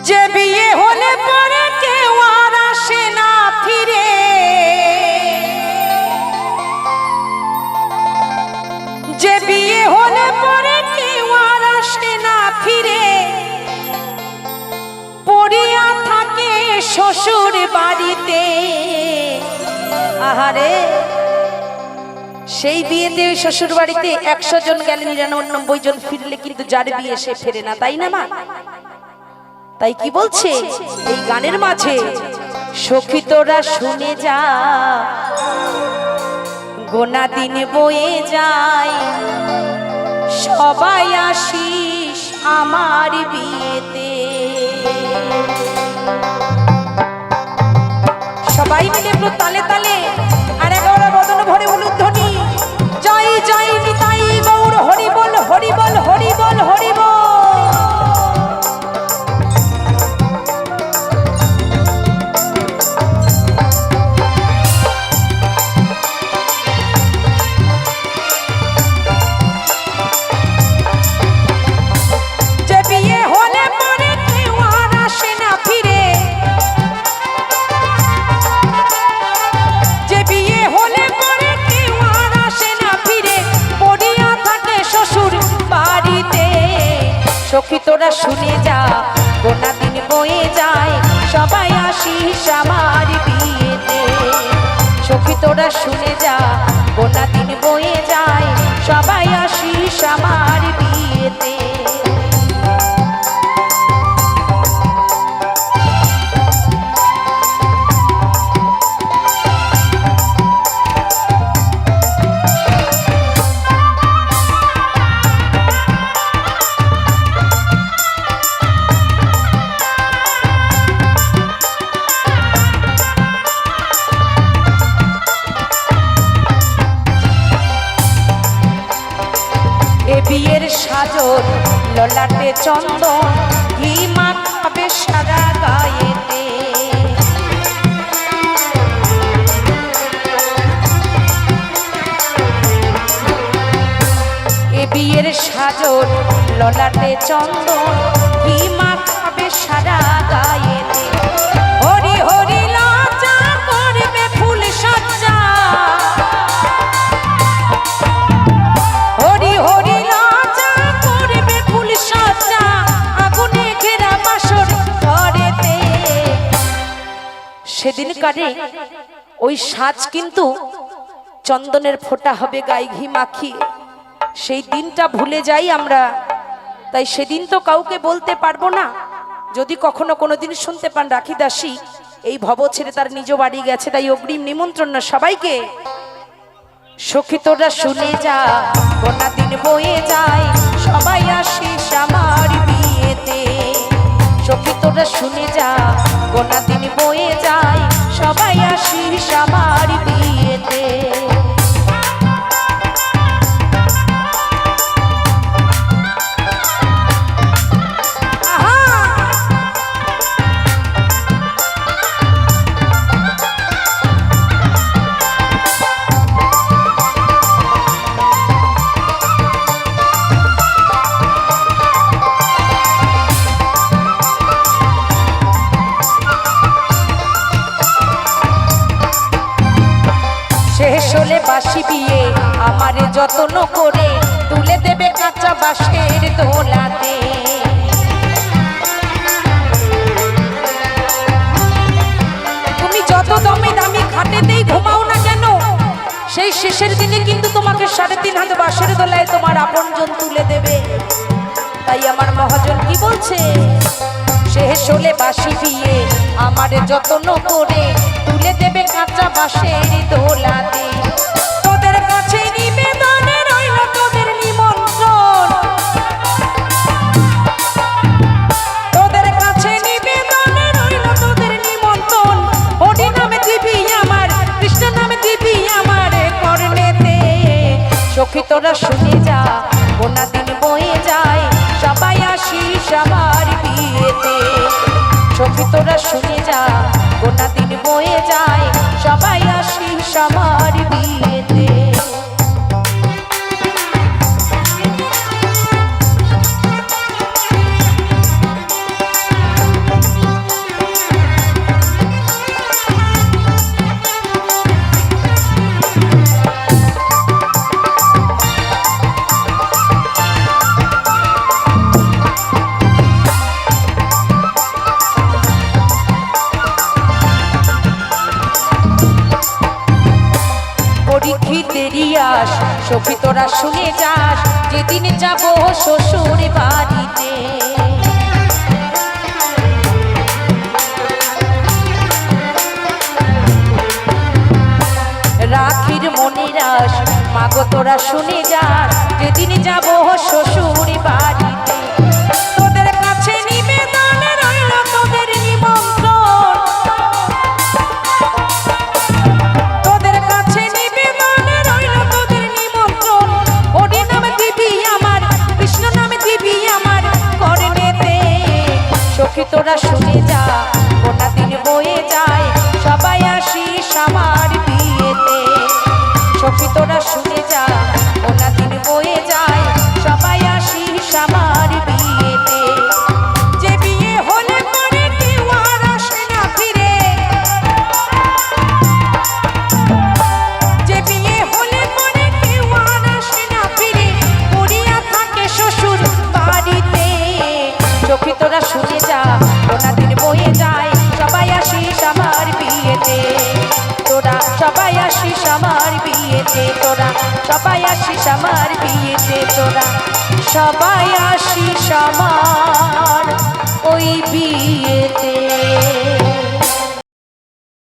যে বিয়ে হলে পরে কেউ আর আসে না ফিরে, যে বিয়ে হলে পরে কেউ আর আসে না ফিরে, পড়িয়া থাকে শ্বশুর বাড়িতে। আহারে, সেই বিয়েতে শ্বশুর বাড়িতে 100 জন গেলে 99 জন ফিরলে কিন্তু যার বিয়ে সে ফেরে না, তাই না মা? তাই কি বলছে এই গানের মাঝে, সখী তোরা শুনে যা, গোনা দিন বয়ে যায়, সবাই আসিস আমার বিয়েতে। সবাই মিলে একটু তালে তালে আর 11 বদন ভরে হলুদ ধ্বনি, জয় জয় নিতাই গৌর, হরি বল হরি বল হরি বল হরি বল। সখী তোরা শুনে যা, গোনা দিন বয়ে যায়, সবাই আসিস আমার বিয়েতে। সখী তোরা শুনে যা, গোনা দিন বয়ে যায়, সবাই আসিস আমার বিয়েতে। বিয়ের সাজর ললাটে চন্দন, ঘি মাখাবে সারা গায়েতে। এ বিয়ের সাজর ললাটে চন্দন, ঘি মাখাবে সারা গায়েতে। হরি হরি লজ্জা করবে ফুল সজ্জা, হরি হরি সেদিন কারে ওই সাজ কিন্তু চন্দনের ফোঁটা হবে গায়ে ঘি মাখিয়ে। সেই দিনটা ভুলে যাই আমরা, তাই সেদিন তো কাউকে বলতে পারবো না। যদি কখনো কোনোদিন শুনতে পান রাখি দাসী এই ভব ছেড়ে তার নিজ বাড়ি গেছে, তাই অগ্রিম নিমন্ত্রণ না সবাইকে। সখী তোরা শুনে যা, গোনা দিন বয়ে যায়, সবাই আসিস আমার বিয়েতে। সখী তোরা শুনে যা, গোনা দিন বয়ে যায়, সবাই আসিস আমার বিয়েতে। শেষ হলে বাসি বিয়ে আমারে যত্ন করে, তুলে দেবে কাঁচা বাঁশের দোলাতে। তুমি যত দামি দামি খাটেতেই ঘুমাও না কেন, সেই শেষের দিনে কিন্তু তোমাকে 3.5 হাত বাঁশের দোলায় তোমার আপনজন তুলে দেবে। তাই আমার মহাজন কি বলছে, শেষ হলে বাসি বিয়ে আমারে যত্ন করে, তুলে দেবে কাঁচা বাঁশের দোলাতে। তোদের কাছে নিবেদনে রইল তোদের নিমন্ত্রণ, তোদের কাছে নিবেদনে রইল তোদের নিমন্ত্রণ। হরি নামে দিবি আমার, কৃষ্ণ নামে দিবি আমার কর্ণেতে। সখী তোরা শুনে যা, গোনা দিন বয়ে যায়, সবাই আসিস আমার বিয়েতে। সখী তোরা শুনে যা, গোনা দিন বয়ে যায়, সবাই আসিস আমার বিয়েতে। সখী তোরা শুনে যাস যেদিন যাব শ্বশুর বাড়িতে। রাখির মনিরাস মাগো তোরা শুনে যাস যেদিন যাব শ্বশুর বাড়িতে। তোদের কাছে নিবেদন রইল তোদের নিমন্ত্রণ, তোদের কাছে নিবেদন রইল তোদের নিমন্ত্রণ। হরি নাম দিবি আমার, কৃষ্ণ নাম দিবি আমার কর্ণেতে। সখী তোরা শুনে যা গোটা দিন বয়ে যায়, সবাই আসিস আমার বিয়েতে। সখী তোরা শুনে যা গোটা দিন বয়ে যায়, সবাই আসিস আমার বিয়েতে। যে বিয়ে হলে পরে কেউ আর আসে না ফিরে, যে বিয়ে হলে পরে কেউ আর আসে না ফিরে, পড়িয়া থাকে শ্বশুর বাড়িতে। সখী তোরা শুনে যা গোটা দিন বয়ে যায়, সবাই আসিস আমার বিয়েতে। তোরা সবাই আসিস আমার বিয়েতে, তোরা সবাই আসিস আমার বিয়েতে, তোরা সবাই আসিস আমার ওই বিয়েতে।